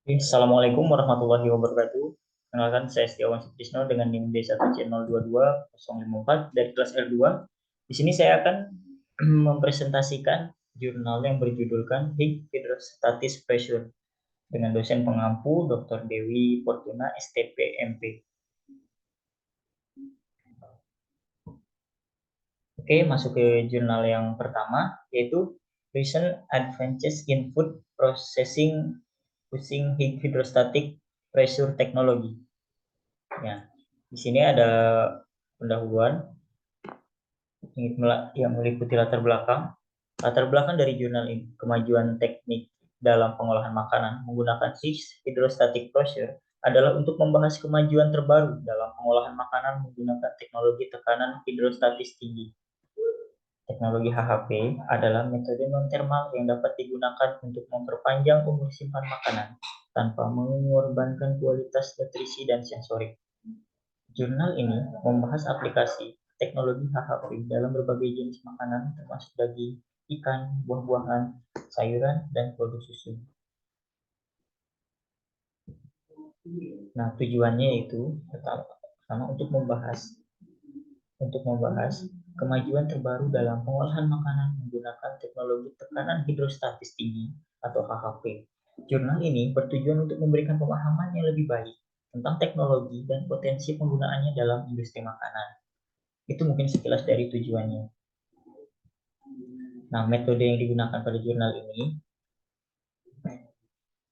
Assalamualaikum warahmatullahi wabarakatuh. Kenalkan saya Setiawan Sutrisno dengan NIM D1C022-054 dari kelas R2. Di sini saya akan mempresentasikan jurnal yang berjudulkan Hydrostatic Pressure dengan dosen pengampu Dr. Dewi Fortuna STP MP. Oke, masuk ke jurnal yang pertama, yaitu Recent Advances in Food Processing Using Hydrostatic Pressure Technology. Ya, di sini ada pendahuluan yang meliputi latar belakang. Latar belakang dari jurnal ini, kemajuan teknik dalam pengolahan makanan menggunakan hydrostatic pressure adalah untuk membahas kemajuan terbaru dalam pengolahan makanan menggunakan teknologi tekanan hidrostatis tinggi. Teknologi HHP adalah metode non-thermal yang dapat digunakan untuk memperpanjang umur simpan makanan tanpa mengorbankan kualitas nutrisi dan sensorik. Jurnal ini membahas aplikasi teknologi HHP dalam berbagai jenis makanan termasuk daging, ikan, buah-buahan, sayuran, dan produk susu. Nah, tujuannya itu pertama untuk membahas kemajuan terbaru dalam pengolahan makanan menggunakan teknologi tekanan hidrostatis tinggi atau HHP. Jurnal ini bertujuan untuk memberikan pemahaman yang lebih baik tentang teknologi dan potensi penggunaannya dalam industri makanan. Itu mungkin sekilas dari tujuannya. Nah, metode yang digunakan pada jurnal ini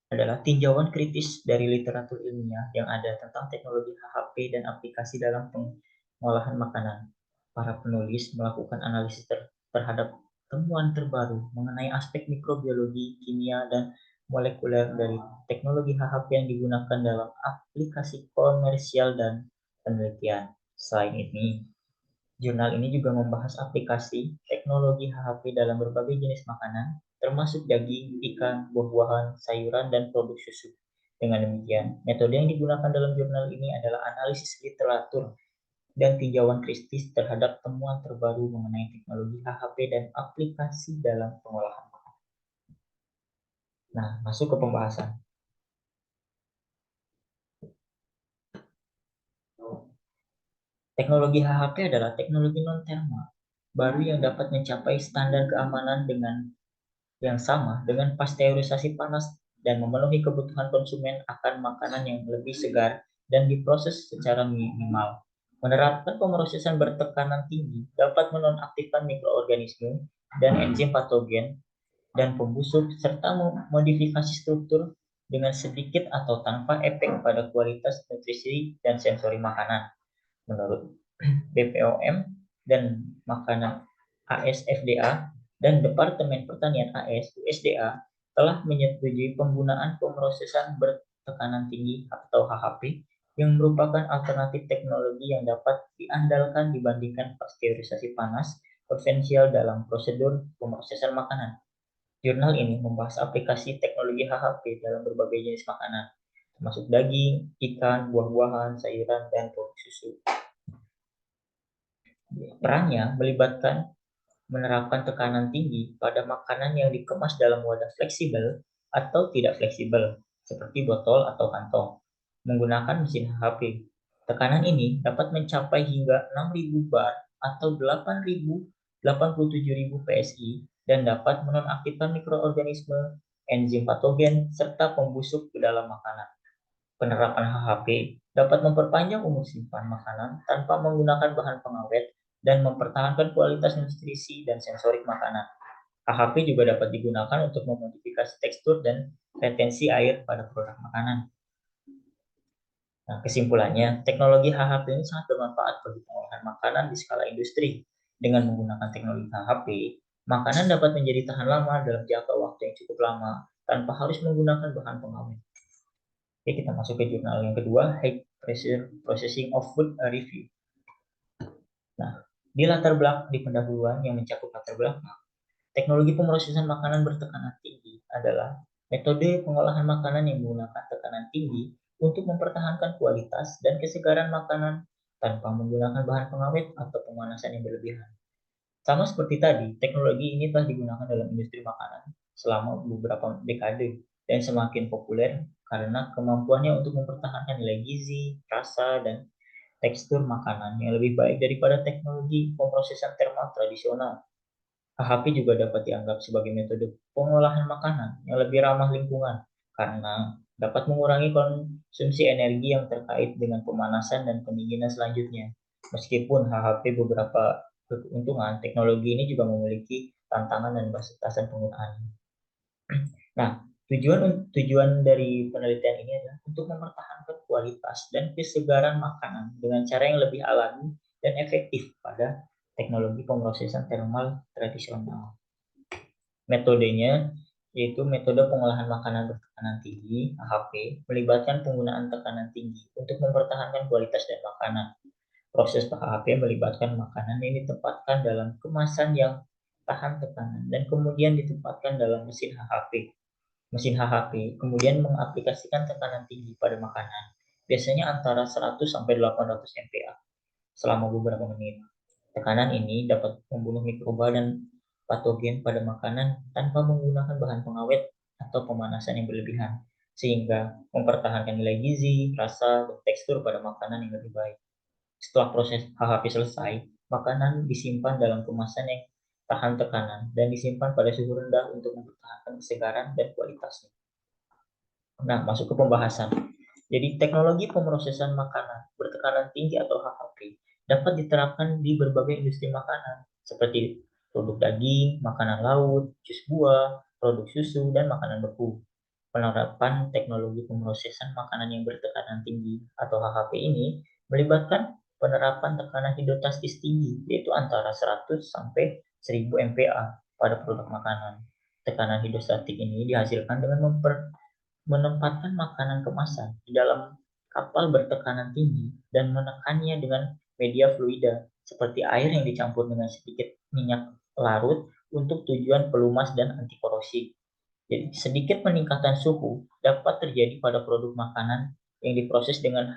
adalah tinjauan kritis dari literatur ilmiah yang ada tentang teknologi HHP dan aplikasi dalam pengolahan makanan. Para penulis melakukan analisis terhadap temuan terbaru mengenai aspek mikrobiologi, kimia, dan molekuler dari teknologi HHP yang digunakan dalam aplikasi komersial dan penelitian. Selain ini, jurnal ini juga membahas aplikasi teknologi HHP dalam berbagai jenis makanan, termasuk daging, ikan, buah-buahan, sayuran, dan produk susu. Dengan demikian, metode yang digunakan dalam jurnal ini adalah analisis literatur dan tinjauan kritis terhadap temuan terbaru mengenai teknologi HHP dan aplikasi dalam pengolahan. Nah, masuk ke pembahasan. Teknologi HHP adalah teknologi non-thermal baru yang dapat mencapai standar keamanan dengan yang sama dengan pasteurisasi panas dan memenuhi kebutuhan konsumen akan makanan yang lebih segar dan diproses secara minimal. Menerapkan pemrosesan bertekanan tinggi dapat menonaktifkan mikroorganisme dan enzim patogen dan pembusuk serta memodifikasi struktur dengan sedikit atau tanpa efek pada kualitas nutrisi dan sensori makanan. Menurut BPOM dan Makanan ASFDA dan Departemen Pertanian AS USDA telah menyetujui penggunaan pemrosesan bertekanan tinggi atau HHP yang merupakan alternatif teknologi yang dapat diandalkan dibandingkan pasteurisasi panas konvensional dalam prosedur pemrosesan makanan. Jurnal ini membahas aplikasi teknologi HHP dalam berbagai jenis makanan, termasuk daging, ikan, buah-buahan, sayuran, dan produk susu. Perannya melibatkan menerapkan tekanan tinggi pada makanan yang dikemas dalam wadah fleksibel atau tidak fleksibel, seperti botol atau kantong, menggunakan mesin HHP. Tekanan ini dapat mencapai hingga 6.000 bar atau 87.000 PSI dan dapat menonaktifkan mikroorganisme, enzim patogen, serta pembusuk ke dalam makanan. Penerapan HHP dapat memperpanjang umur simpan makanan tanpa menggunakan bahan pengawet dan mempertahankan kualitas nutrisi dan sensorik makanan. HHP juga dapat digunakan untuk memodifikasi tekstur dan retensi air pada produk makanan. Nah, kesimpulannya, teknologi HHP ini sangat bermanfaat bagi pengolahan makanan di skala industri. Dengan menggunakan teknologi HHP, makanan dapat menjadi tahan lama dalam jangka waktu yang cukup lama tanpa harus menggunakan bahan pengawet. Oke, kita masuk ke jurnal yang kedua, High Pressure Processing of Food Review. Nah, di pendahuluan yang mencakup latar belakang, teknologi pemrosesan makanan bertekanan tinggi adalah metode pengolahan makanan yang menggunakan tekanan tinggi untuk mempertahankan kualitas dan kesegaran makanan tanpa menggunakan bahan pengawet atau pemanasan yang berlebihan. Sama seperti tadi, teknologi ini telah digunakan dalam industri makanan selama beberapa dekade dan semakin populer karena kemampuannya untuk mempertahankan nilai gizi, rasa, dan tekstur makanan yang lebih baik daripada teknologi pemrosesan termal tradisional. AHP juga dapat dianggap sebagai metode pengolahan makanan yang lebih ramah lingkungan karena dapat mengurangi konsumsi energi yang terkait dengan pemanasan dan pendinginan selanjutnya. Meskipun AHP beberapa keuntungan, teknologi ini juga memiliki tantangan dan batasan penggunaan. Nah, tujuan tujuan dari penelitian ini adalah untuk mempertahankan kualitas dan kesegaran makanan dengan cara yang lebih alami dan efektif pada teknologi pemrosesan termal tradisional. Metodenya yaitu metode pengolahan makanan bertekanan tinggi (AHP) melibatkan penggunaan tekanan tinggi untuk mempertahankan kualitas dan makanan. Proses AHP melibatkan makanan yang ditempatkan dalam kemasan yang tahan tekanan dan kemudian ditempatkan dalam mesin AHP. Mesin HHP kemudian mengaplikasikan tekanan tinggi pada makanan, biasanya antara 100 sampai 800 mPa selama beberapa menit. Tekanan ini dapat membunuh mikroba dan patogen pada makanan tanpa menggunakan bahan pengawet atau pemanasan yang berlebihan, sehingga mempertahankan nilai gizi, rasa, dan tekstur pada makanan yang lebih baik. Setelah proses HHP selesai, makanan disimpan dalam kemasan yang tahan tekanan dan disimpan pada suhu rendah untuk mempertahankan kesegaran dan kualitasnya. Nah, masuk ke pembahasan. Jadi, teknologi pemrosesan makanan bertekanan tinggi atau HHP dapat diterapkan di berbagai industri makanan, seperti produk daging, makanan laut, jus buah, produk susu, dan makanan beku. Penerapan teknologi pemrosesan makanan yang bertekanan tinggi atau HHP ini melibatkan penerapan tekanan hidrostatis tinggi, yaitu antara 100 sampai 1000 mPa pada produk makanan. Tekanan hidrostatik ini dihasilkan dengan menempatkan makanan kemasan di dalam kapal bertekanan tinggi dan menekannya dengan media fluida seperti air yang dicampur dengan sedikit minyak larut untuk tujuan pelumas dan anti korosi. Jadi sedikit peningkatan suhu dapat terjadi pada produk makanan yang diproses dengan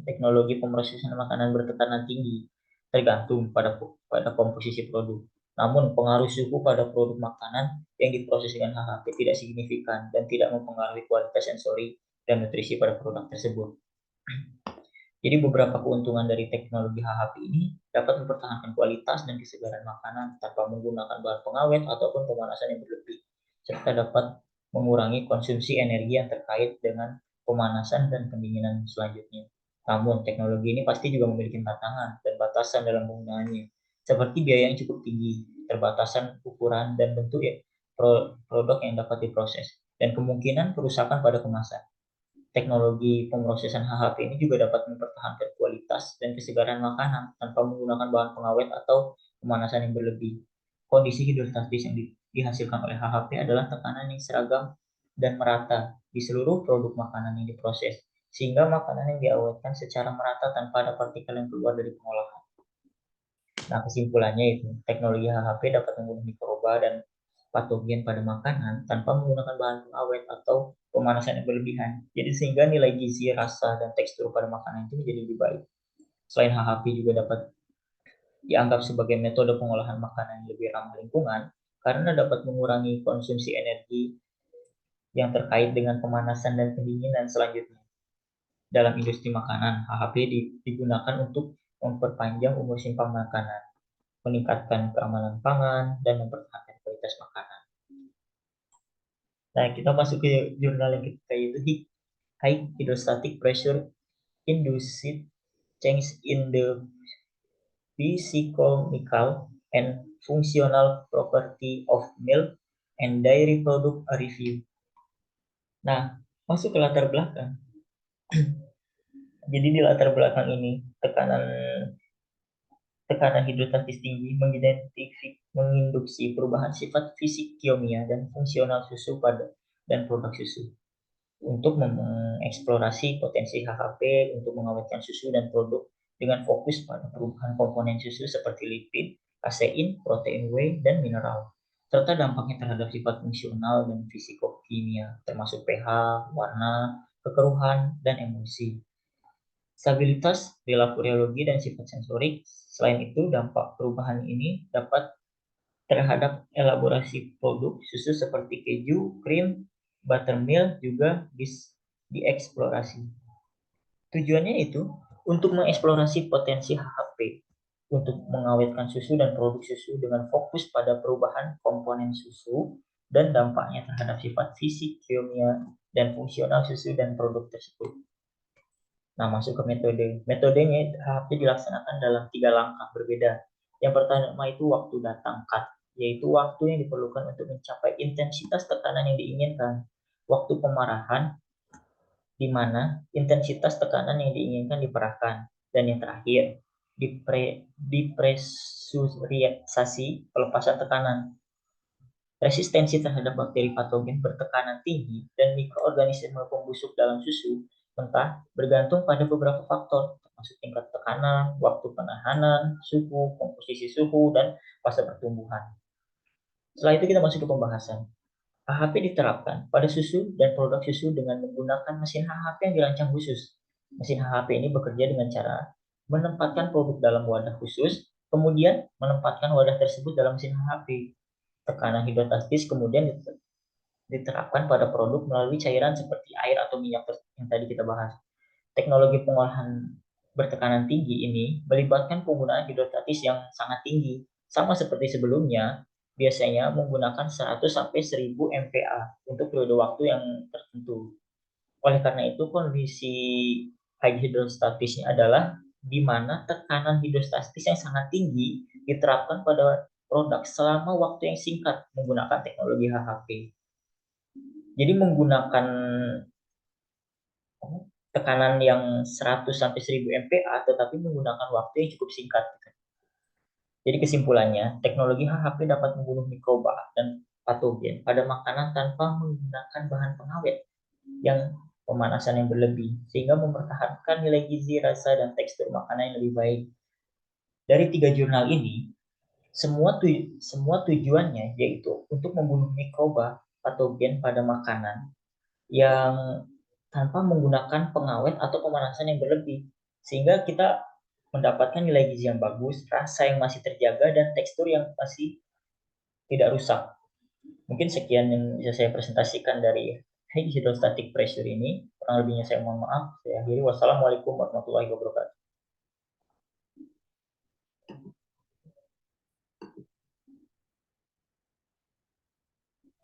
teknologi pemrosesan makanan bertekanan tinggi, tergantung pada komposisi produk. Namun pengaruh suhu pada produk makanan yang diproses dengan HHP tidak signifikan dan tidak mempengaruhi kualitas sensori dan nutrisi pada produk tersebut. Jadi beberapa keuntungan dari teknologi HHP ini dapat mempertahankan kualitas dan kesegaran makanan tanpa menggunakan bahan pengawet ataupun pemanasan yang berlebih, serta dapat mengurangi konsumsi energi yang terkait dengan pemanasan dan pendinginan selanjutnya. Namun, teknologi ini pasti juga memiliki tantangan dan batasan dalam penggunaannya, seperti biaya yang cukup tinggi, terbatasan ukuran dan bentuk produk yang dapat diproses, dan kemungkinan kerusakan pada kemasan. Teknologi pemrosesan HHP ini juga dapat mempertahankan kualitas dan kesegaran makanan tanpa menggunakan bahan pengawet atau pemanasan yang berlebih. Kondisi hidrostatis yang dihasilkan oleh HHP adalah tekanan yang seragam dan merata di seluruh produk makanan yang diproses, sehingga makanan yang diawetkan secara merata tanpa ada partikel yang keluar dari pengolahan. Nah, kesimpulannya itu, teknologi HHP dapat membunuh mikroba dan patogen pada makanan tanpa menggunakan bahan pengawet atau pemanasan yang berlebihan. Jadi sehingga nilai gizi, rasa, dan tekstur pada makanan itu menjadi lebih baik. Selain HHP juga dapat dianggap sebagai metode pengolahan makanan yang lebih ramah lingkungan karena dapat mengurangi konsumsi energi yang terkait dengan pemanasan dan pendinginan selanjutnya. Dalam industri makanan, HHP digunakan untuk memperpanjang umur simpan makanan, meningkatkan keamanan pangan, dan mempertahankan kualitas makanan. Nah, kita masuk ke jurnal yang ketiga yaitu High Hydrostatic Pressure Induced Change in the Physicochemical and Functional Property of Milk and Dairy Product Review. Nah, masuk ke latar belakang. Jadi di latar belakang ini tekanan hidrostatis tinggi menginduksi perubahan sifat fisik, kimia, dan fungsional susu dan produk susu. Untuk mengeksplorasi potensi HHP untuk mengawetkan susu dan produk dengan fokus pada perubahan komponen susu seperti lipid, kasein, protein whey, dan mineral, serta dampaknya terhadap sifat fungsional dan fisikokimia, termasuk pH, warna, kekeruhan, dan emosi. Stabilitas, perilaku reologi, dan sifat sensorik. Selain itu, dampak perubahan ini dapat terhadap elaborasi produk susu seperti keju, krim, buttermilk, juga dieksplorasi. Tujuannya itu untuk mengeksplorasi potensi HHP untuk mengawetkan susu dan produk susu dengan fokus pada perubahan komponen susu dan dampaknya terhadap sifat fisik, kimia, dan fungsional susu dan produk tersebut. Nah, masuk ke metode. Metodenya HHP dilaksanakan dalam 3 langkah berbeda. Yang pertama itu waktu datang cut, yaitu waktu yang diperlukan untuk mencapai intensitas tekanan yang diinginkan. Waktu pemarahan, di mana intensitas tekanan yang diinginkan diperahkan. Dan yang terakhir, dipresurisasi pelepasan tekanan. Resistensi terhadap bakteri patogen bertekanan tinggi dan mikroorganisme pembusuk dalam susu mentah bergantung pada beberapa faktor, termasuk tingkat tekanan, waktu penahanan, suhu, komposisi suhu, dan fase pertumbuhan. Setelah itu kita masuk ke pembahasan. HHP diterapkan pada susu dan produk susu dengan menggunakan mesin HHP yang dirancang khusus. Mesin HHP ini bekerja dengan cara menempatkan produk dalam wadah khusus, kemudian menempatkan wadah tersebut dalam mesin HHP. Tekanan hidrostatis kemudian diterapkan pada produk melalui cairan seperti air atau minyak yang tadi kita bahas. Teknologi pengolahan bertekanan tinggi ini melibatkan penggunaan hidrostatis yang sangat tinggi. Sama seperti sebelumnya, biasanya menggunakan 100 sampai 1000 MPa untuk periode waktu yang tertentu. Oleh karena itu, kondisi high hidrostatisnya adalah di mana tekanan hidrostatis yang sangat tinggi diterapkan pada produk selama waktu yang singkat menggunakan teknologi HHP. Jadi menggunakan tekanan yang 100 sampai 1000 MPa tetapi menggunakan waktu yang cukup singkat. Jadi kesimpulannya, teknologi HHP dapat membunuh mikroba dan patogen pada makanan tanpa menggunakan bahan pengawet yang pemanasan yang berlebih, sehingga mempertahankan nilai gizi, rasa, dan tekstur makanan yang lebih baik. Dari 3 jurnal ini, semua tujuannya yaitu untuk membunuh mikroba patogen pada makanan yang tanpa menggunakan pengawet atau pemanasan yang berlebih, sehingga kita mendapatkan nilai gizi yang bagus, rasa yang masih terjaga, dan tekstur yang masih tidak rusak. Mungkin sekian yang bisa saya presentasikan dari hydrostatic pressure ini. Kurang lebihnya saya mohon maaf. Saya akhiri. Wassalamualaikum warahmatullahi wabarakatuh.